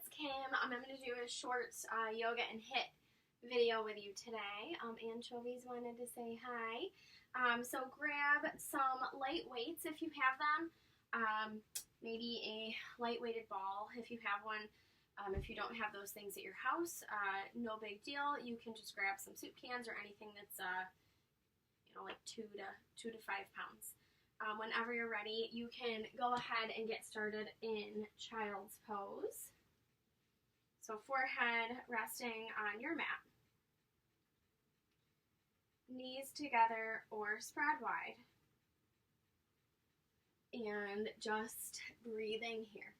it's Kim. I'm going to do a short yoga and HIIT video with you today. Anchovies wanted to say hi. So grab some light weights if you have them. Maybe a light-weighted ball if you have one. If you don't have those things at your house, no big deal. You can just grab some soup cans or anything that's like 2 to 5 pounds. Whenever you're ready, you can go ahead and get started in child's pose. So forehead resting on your mat. Knees together or spread wide. And just breathing here.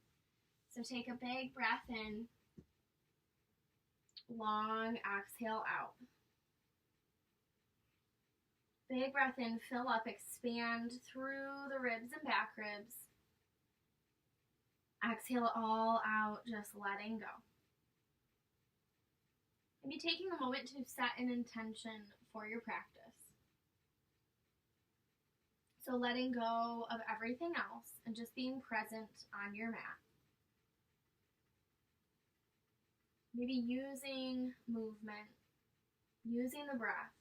So take a big breath in. Long exhale out. Big breath in, fill up, expand through the ribs and back ribs. Exhale all out, just letting go. Maybe taking a moment to set an intention for your practice. So letting go of everything else and just being present on your mat. Maybe using movement, using the breath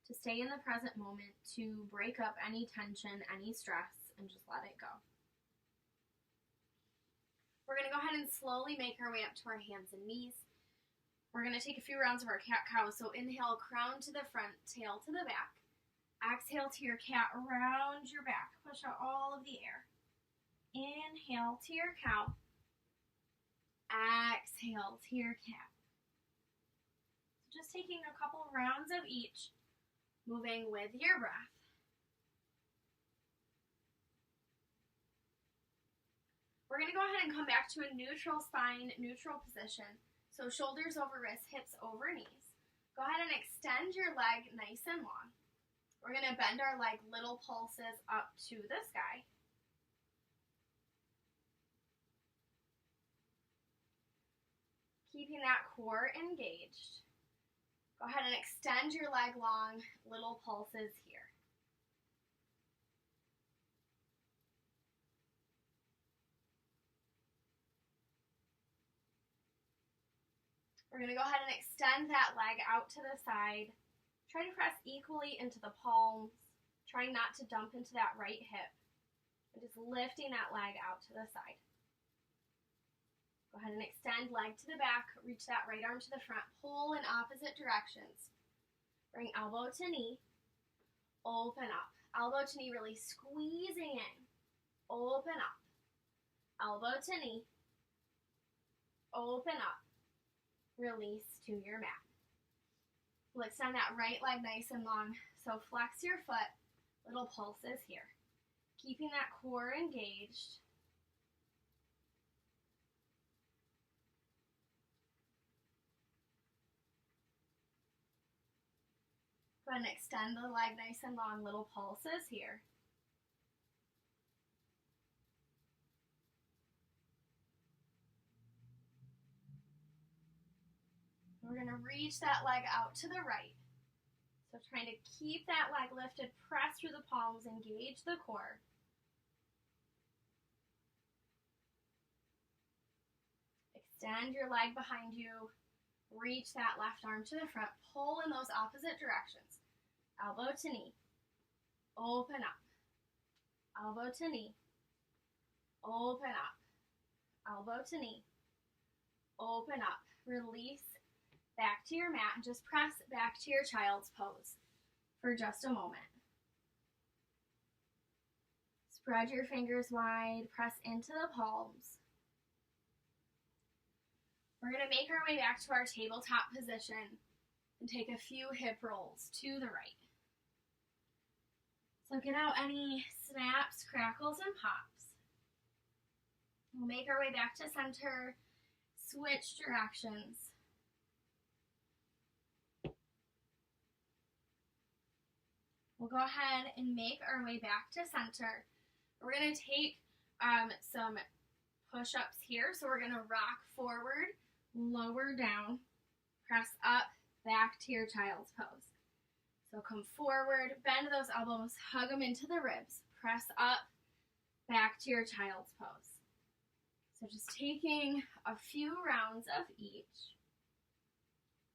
to stay in the present moment, to break up any tension, any stress, and just let it go. We're going to go ahead and slowly make our way up to our hands and knees. We're going to take a few rounds of our cat-cow. So inhale, crown to the front, tail to the back. Exhale to your cat, around your back. Push out all of the air. Inhale to your cow. Exhale to your cat. Just taking a couple rounds of each. Moving with your breath. We're going to go ahead and come back to a neutral spine, neutral position. So shoulders over wrists, hips over knees. Go ahead and extend your leg nice and long. We're going to bend our leg little pulses up to the sky. Keeping that core engaged. Go ahead and extend your leg long, little pulses here. We're going to go ahead and extend that leg out to the side. Try to press equally into the palms. Try not to dump into that right hip. And just lifting that leg out to the side. Go ahead and extend leg to the back, reach that right arm to the front, pull in opposite directions. Bring elbow to knee, open up. Elbow to knee, really squeezing in, open up. Elbow to knee, open up. Release to your mat. We'll extend that right leg nice and long, so flex your foot, little pulses here. Keeping that core engaged. Go ahead and extend the leg nice and long, little pulses here. We're going to reach that leg out to the right. So trying to keep that leg lifted, press through the palms, engage the core. Extend your leg behind you. Reach that left arm to the front. Pull in those opposite directions. Elbow to knee. Open up. Elbow to knee. Open up. Elbow to knee. Open up. Release back to your mat and just press back to your child's pose for just a moment. Spread your fingers wide. Press into the palms. We're going to make our way back to our tabletop position and take a few hip rolls to the right. So get out any snaps, crackles, and pops. We'll make our way back to center, switch directions. We'll go ahead and make our way back to center. We're going to take some push-ups here. So we're going to rock forward, lower down, press up, back to your child's pose. So come forward, bend those elbows, hug them into the ribs, press up, back to your child's pose. So just taking a few rounds of each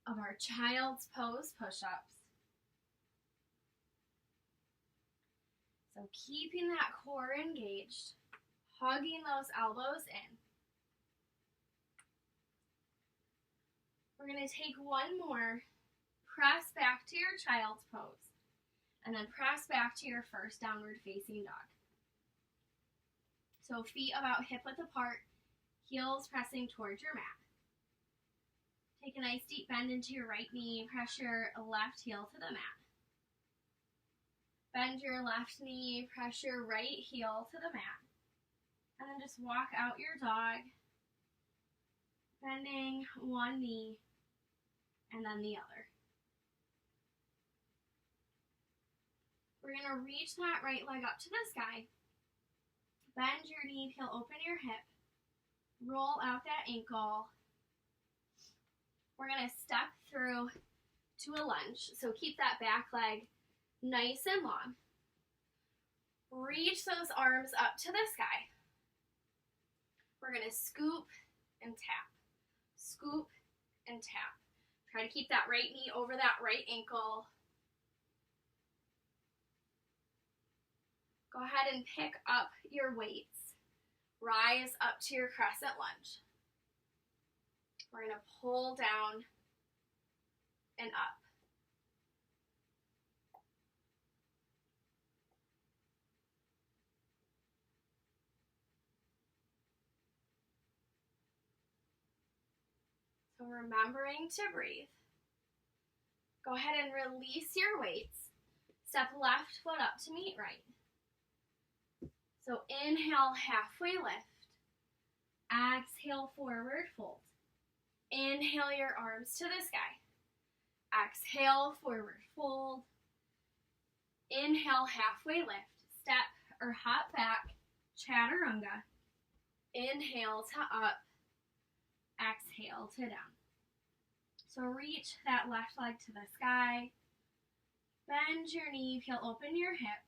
of our child's pose push-ups. So keeping that core engaged, hugging those elbows in. We're going to take one more, press back to your child's pose, and then press back to your first downward facing dog. So feet about hip width apart, heels pressing towards your mat. Take a nice deep bend into your right knee, press your left heel to the mat. Bend your left knee, press your right heel to the mat. And then just walk out your dog, bending one knee and then the other. We're going to reach that right leg up to the sky. Bend your knee, peel open your hip. Roll out that ankle. We're going to step through to a lunge. So keep that back leg nice and long. Reach those arms up to the sky. We're going to scoop and tap. Scoop and tap. Try to keep that right knee over that right ankle. Go ahead and pick up your weights. Rise up to your crescent lunge. We're going to pull down and up. So remembering to breathe. Go ahead and release your weights. Step left foot up to meet right. So inhale, halfway lift. Exhale, forward fold. Inhale your arms to the sky. Exhale, forward fold. Inhale, halfway lift. Step or hop back, chaturanga. Inhale to up. Exhale to down. So reach that left leg to the sky. Bend your knee, peel open your hip.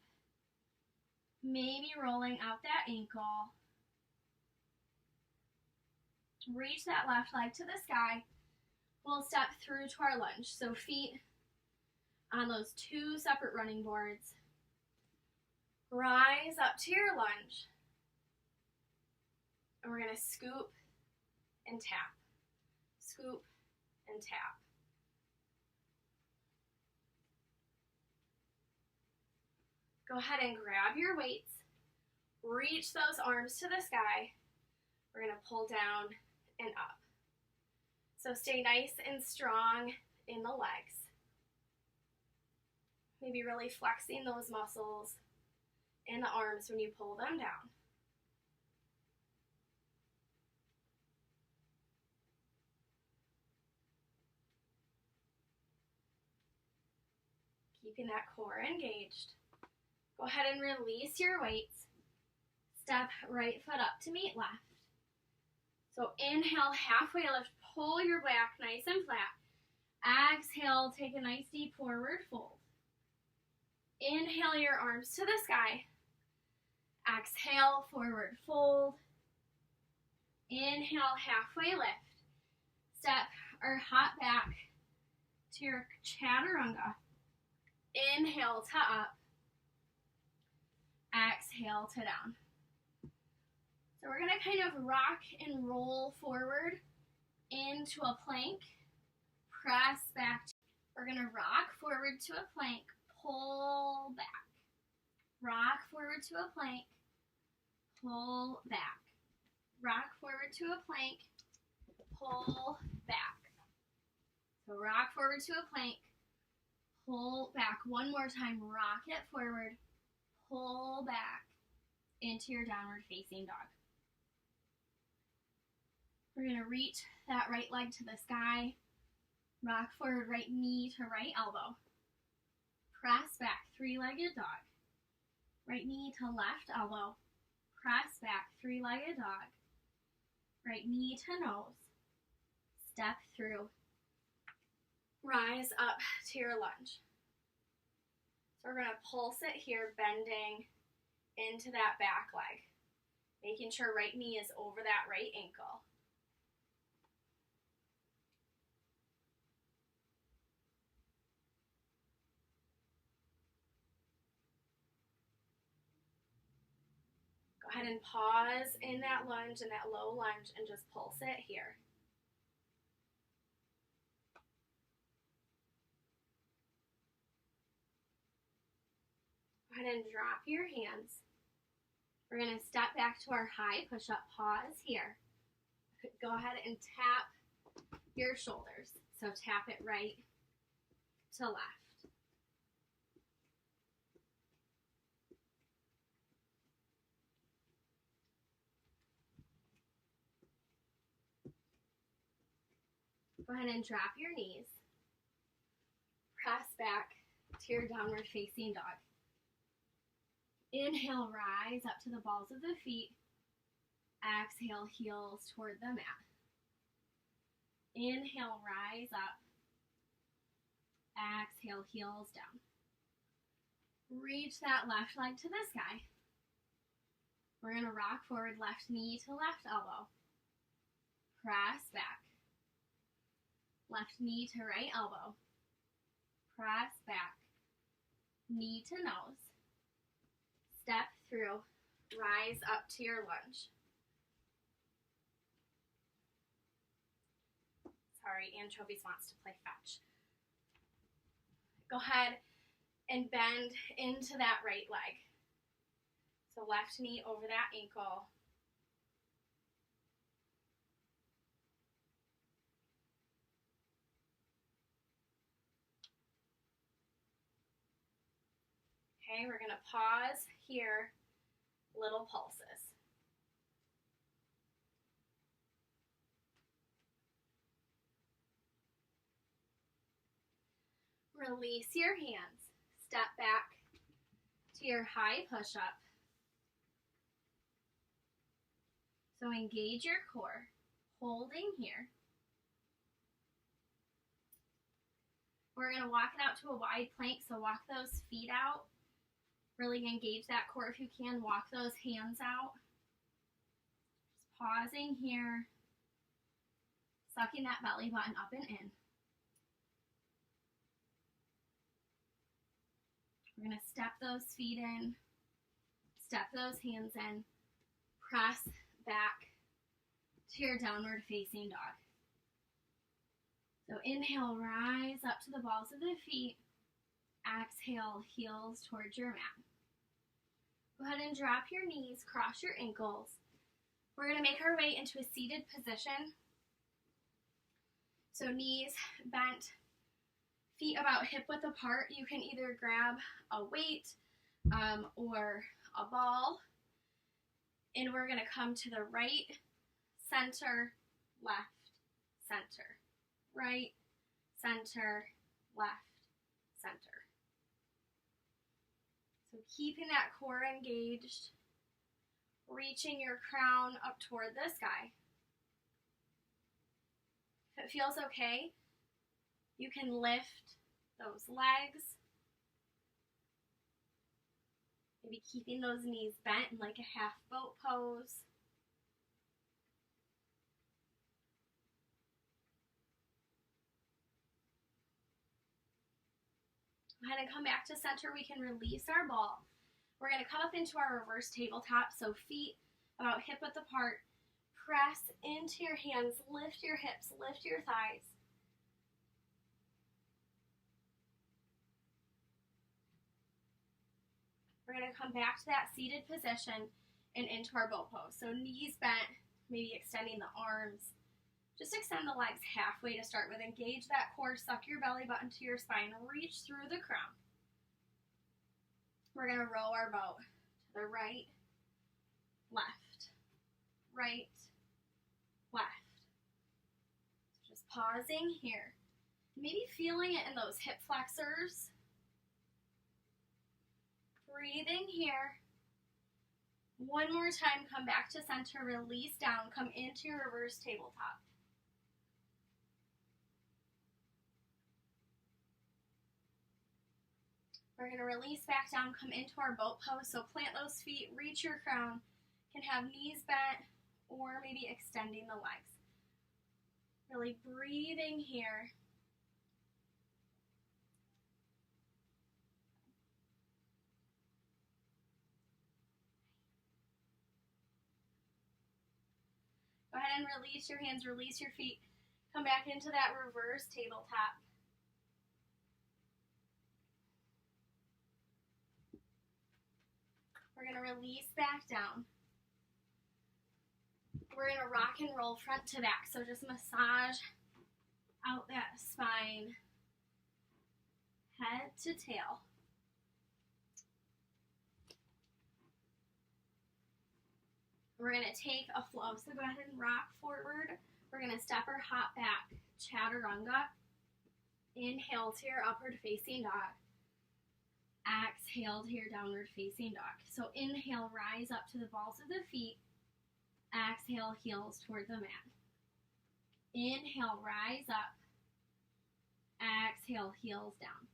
Maybe rolling out that ankle. Reach that left leg to the sky. We'll step through to our lunge. So feet on those two separate running boards. Rise up to your lunge. And we're going to scoop and tap. Scoop and tap. Go ahead and grab your weights. Reach those arms to the sky. We're going to pull down and up. So stay nice and strong in the legs. Maybe really flexing those muscles in the arms when you pull them down. Keeping that core engaged. Go ahead and release your weights. Step right foot up to meet left. So inhale, halfway lift, pull your back nice and flat. Exhale, take a nice deep forward fold. Inhale your arms to the sky. Exhale, forward fold. Inhale, halfway lift. Step or hop back to your chaturanga. Inhale to up. Exhale to down. So we're going to kind of rock and roll forward into a plank. Press back. We're going to rock forward to a plank. Pull back. Rock forward to a plank. Pull back. Rock forward to a plank. Pull back. So rock forward to a plank. Pull back. One more time. Rock it forward. Pull back into your downward facing dog. We're going to reach that right leg to the sky. Rock forward, right knee to right elbow. Press back, three-legged dog. Right knee to left elbow. Press back, three-legged dog. Right knee to nose. Step through. Rise up to your lunge. So we're going to pulse it here, bending into that back leg. Making sure right knee is over that right ankle. Go ahead and pause in that lunge, in that low lunge, and just pulse it here. Go ahead and drop your hands. We're going to step back to our high push-up. Pause here. Go ahead and tap your shoulders. So tap it right to left. Go ahead and drop your knees. Press back to your downward facing dog. Inhale, rise up to the balls of the feet. Exhale, heels toward the mat. Inhale, rise up. Exhale, heels down. Reach that left leg to the sky. We're going to rock forward, left knee to left elbow. Press back. Left knee to right elbow. Press back. Knee to nose. Step through. Rise up to your lunge. Sorry, Anchovies wants to play fetch. Go ahead and bend into that right leg. So left knee over that ankle. Okay, we're going to pause here, little pulses. Release your hands. Step back to your high push-up. So engage your core, holding here. We're going to walk it out to a wide plank, so walk those feet out. Really engage that core if you can. Walk those hands out. Just pausing here. Sucking that belly button up and in. We're going to step those feet in. Step those hands in. Press back to your downward facing dog. So inhale, rise up to the balls of the feet. Exhale, heels towards your mat. Go ahead and drop your knees, cross your ankles. We're going to make our way into a seated position. So knees bent, feet about hip width apart. You can either grab a weight or a ball. And we're going to come to the right, center, left, center. Right, center, left, center. So keeping that core engaged, reaching your crown up toward the sky. If it feels okay, you can lift those legs. Maybe keeping those knees bent in like a half boat pose. Go ahead and come back to center. We can release our ball. We're going to come up into our reverse tabletop. So feet about hip width apart. Press into your hands. Lift your hips. Lift your thighs. We're going to come back to that seated position and into our boat pose. So knees bent, maybe extending the arms. Just extend the legs halfway to start with. Engage that core, suck your belly button to your spine, reach through the crown. We're going to row our boat to the right, left, right, left. So just pausing here. Maybe feeling it in those hip flexors. Breathing here. One more time, come back to center, release down, come into your reverse tabletop. We're going to release back down, come into our boat pose. So plant those feet, reach your crown, Can have knees bent or maybe extending the legs. Really breathing here. Go ahead and release your hands, release your feet. Come back into that reverse tabletop. We're going to release back down. We're going to rock and roll front to back. So just massage out that spine, head to tail. We're going to take a flow. So go ahead and rock forward. We're going to step or hop back. Chaturanga. Inhale to your upward facing dog. Exhale to your downward facing dog. So inhale, rise up to the balls of the feet. Exhale, heels toward the mat. Inhale, rise up. Exhale, heels down.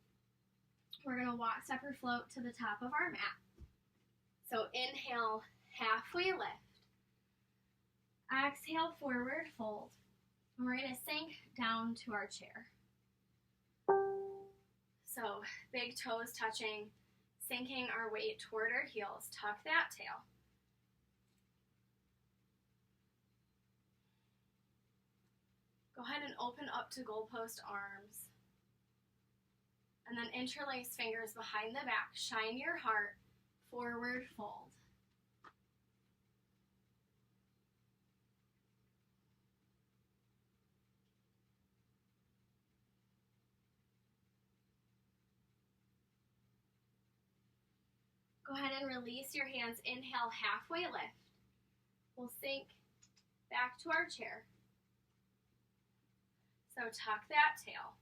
We're going to walk, step, or float to the top of our mat. So inhale, halfway lift. Exhale, forward fold. And we're going to sink down to our chair. So big toes touching, sinking our weight toward our heels. Tuck that tail. Go ahead and open up to goalpost arms. And then interlace fingers behind the back. Shine your heart, forward fold. Go ahead and release your hands. Inhale, halfway lift. We'll sink back to our chair. So tuck that tail.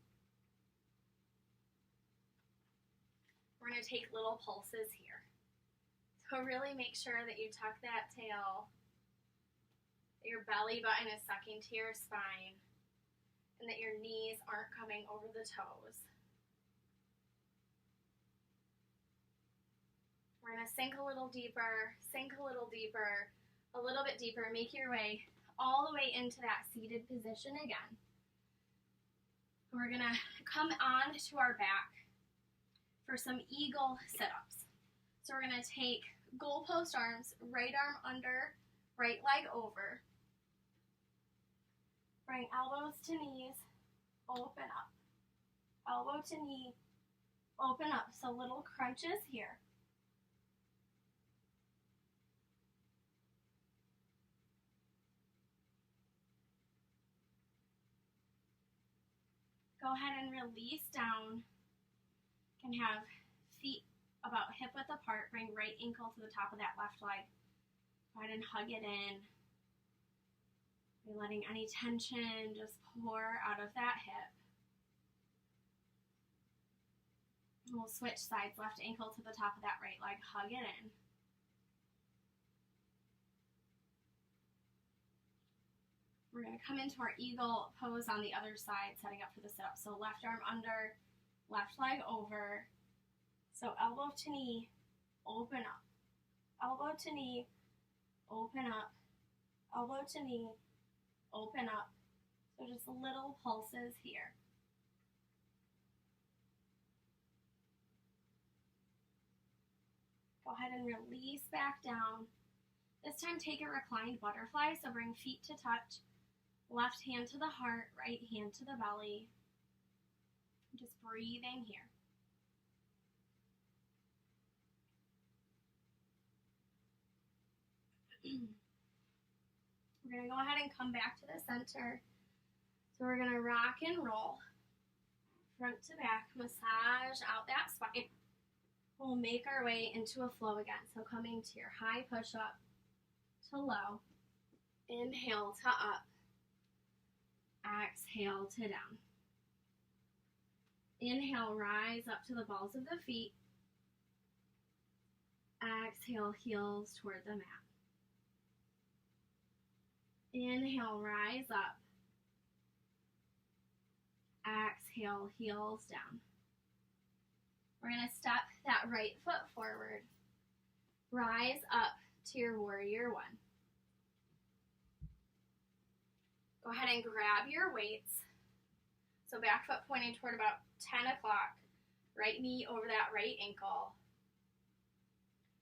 We're going to take little pulses here. So really make sure that you tuck that tail, that your belly button is sucking to your spine, and that your knees aren't coming over the toes. We're going to sink a little deeper, a little bit deeper. Make your way all the way into that seated position again. We're going to come on to our back for some eagle sit-ups. So we're going to take goalpost arms, right arm under, right leg over. Bring elbows to knees, open up. Elbow to knee, open up. So little crunches here. Go ahead and release down. You can have feet about hip width apart. Bring right ankle to the top of that left leg. Go ahead and hug it in. You're letting any tension just pour out of that hip. And we'll switch sides. Left ankle to the top of that right leg. Hug it in. We're going to come into our eagle pose on the other side, setting up for the sit-up. So left arm under, left leg over. So elbow to knee, open up. Elbow to knee, open up. Elbow to knee, open up. So just little pulses here. Go ahead and release back down. This time take a reclined butterfly, so bring feet to touch. Left hand to the heart, right hand to the belly. Just breathing here. We're going to go ahead and come back to the center. So we're going to rock and roll. Front to back, massage out that spine. We'll make our way into a flow again. So coming to your high push-up to low. Inhale to up. Exhale to down. Inhale, rise up to the balls of the feet. Exhale, heels toward the mat. Inhale, rise up. Exhale, heels down. We're going to step that right foot forward. Rise up to your warrior one. Go ahead and grab your weights. So back foot pointing toward about 10 o'clock. Right knee over that right ankle.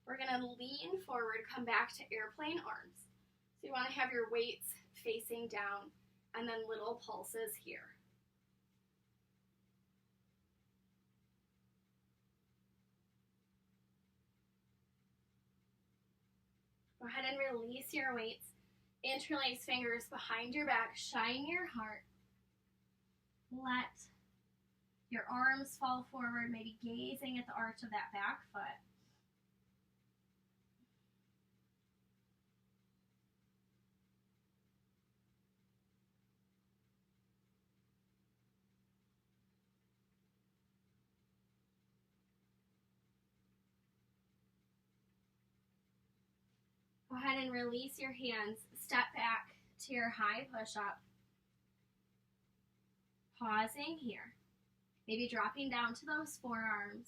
We're going to lean forward, come back to airplane arms. So you want to have your weights facing down and then little pulses here. Go ahead and release your weights. Interlace fingers behind your back. Shine your heart. Let your arms fall forward, maybe gazing at the arch of that back foot. Go ahead and release your hands. Step back to your high push-up. Pausing here. Maybe dropping down to those forearms.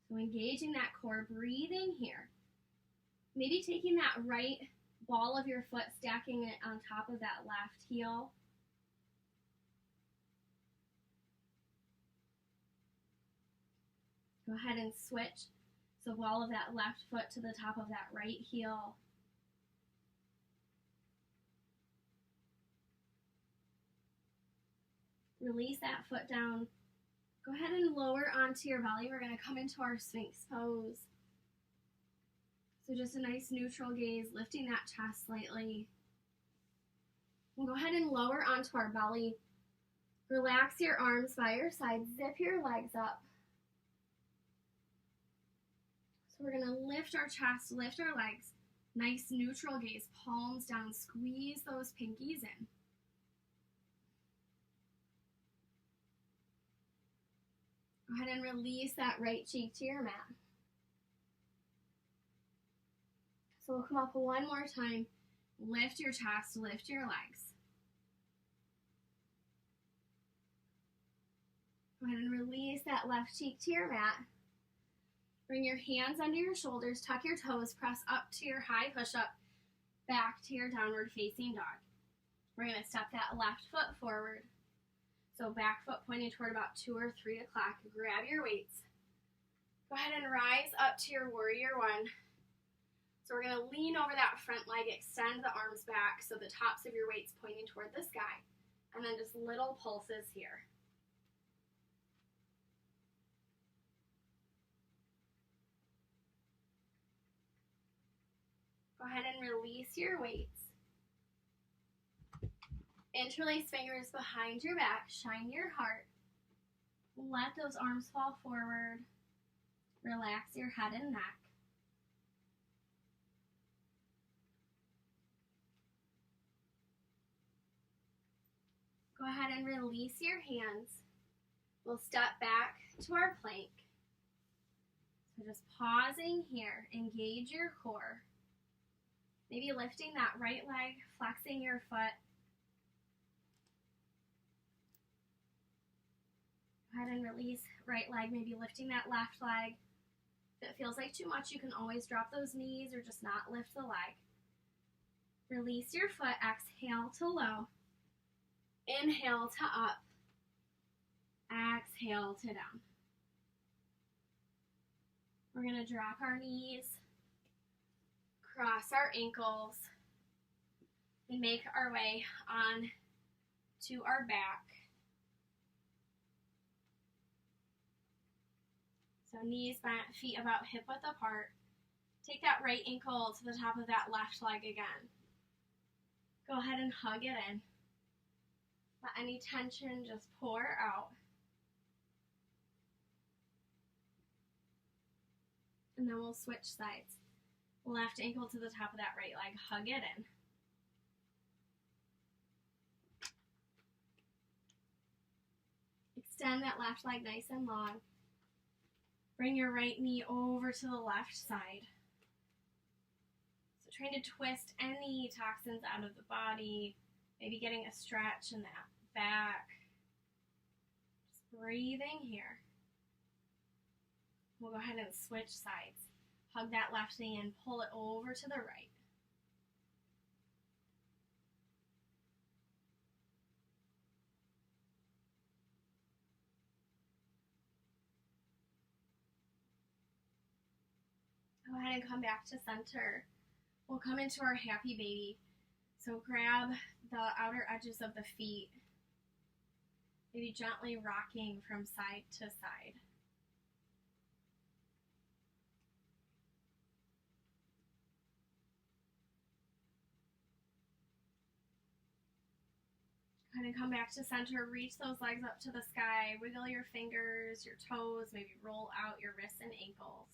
So engaging that core, breathing here. Maybe taking that right ball of your foot, stacking it on top of that left heel. Go ahead and switch. So ball of that left foot to the top of that right heel. Release that foot down. Go ahead and lower onto your belly. We're going to come into our Sphinx pose. So just a nice neutral gaze, lifting that chest slightly. We'll go ahead and lower onto our belly. Relax your arms by your side. Zip your legs up. So we're going to lift our chest, lift our legs. Nice neutral gaze, palms down. Squeeze those pinkies in. Go ahead and release that right cheek to your mat. So we'll come up one more time. Lift your chest, lift your legs. Go ahead and release that left cheek to your mat. Bring your hands under your shoulders, tuck your toes, press up to your high push-up, back to your downward facing dog. We're going to step that left foot forward. So back foot pointing toward about 2 or 3 o'clock. Grab your weights. Go ahead and rise up to your warrior one. So we're going to lean over that front leg, extend the arms back so the tops of your weights pointing toward the sky. And then just little pulses here. Go ahead and release your weights. Interlace fingers behind your back. Shine your heart. Let those arms fall forward. Relax your head and neck. Go ahead and release your hands. We'll step back to our plank. So just pausing here. Engage your core. Maybe lifting that right leg, flexing your foot. Go ahead and release right leg, maybe lifting that left leg. If it feels like too much, you can always drop those knees or just not lift the leg. Release your foot, exhale to low. Inhale to up. Exhale to down. We're going to drop our knees, cross our ankles, and make our way on to our back. So knees bent, feet about hip width apart. Take that right ankle to the top of that left leg again. Go ahead and hug it in. Let any tension just pour out. And then we'll switch sides. Left ankle to the top of that right leg. Hug it in. Extend that left leg nice and long. Bring your right knee over to the left side. So trying to twist any toxins out of the body. Maybe getting a stretch in that back. Just Breathing here. We'll go ahead and switch sides. Hug that left knee and pull it over to the right. Go ahead and come back to center. We'll come into our happy baby. So grab the outer edges of the feet, maybe gently rocking from side to side. Go ahead and come back to center. Reach those legs up to the sky. Wiggle your fingers, your toes, maybe roll out your wrists and ankles.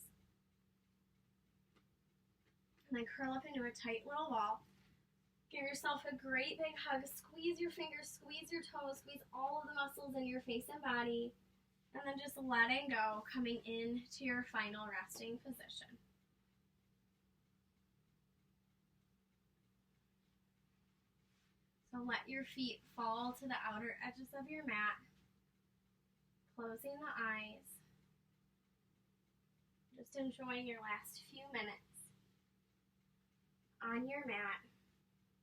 And then curl up into a tight little ball. Give yourself a great big hug. Squeeze your fingers, squeeze your toes, squeeze all of the muscles in your face and body. And then just letting go, coming into your final resting position. So let your feet fall to the outer edges of your mat. Closing the eyes. Just enjoying your last few minutes on your mat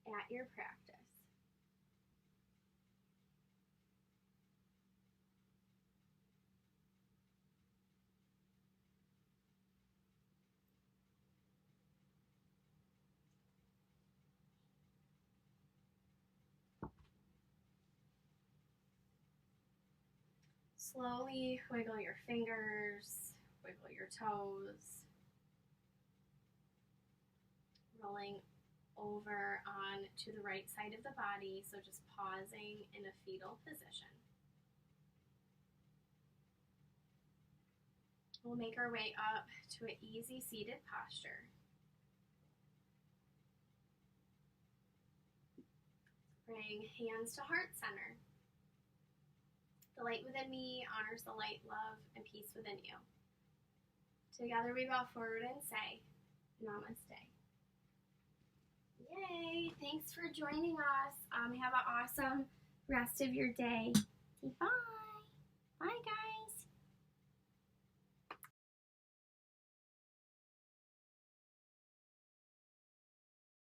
at your practice. Slowly wiggle your fingers, wiggle your toes, rolling over on to the right side of the body, so just pausing in a fetal position. We'll make our way up to an easy seated posture. Bring hands to heart center. The light within me honors the light, love, and peace within you. Together we bow forward and say, Namaste. Yay! Thanks for joining us. Have an awesome rest of your day. Bye.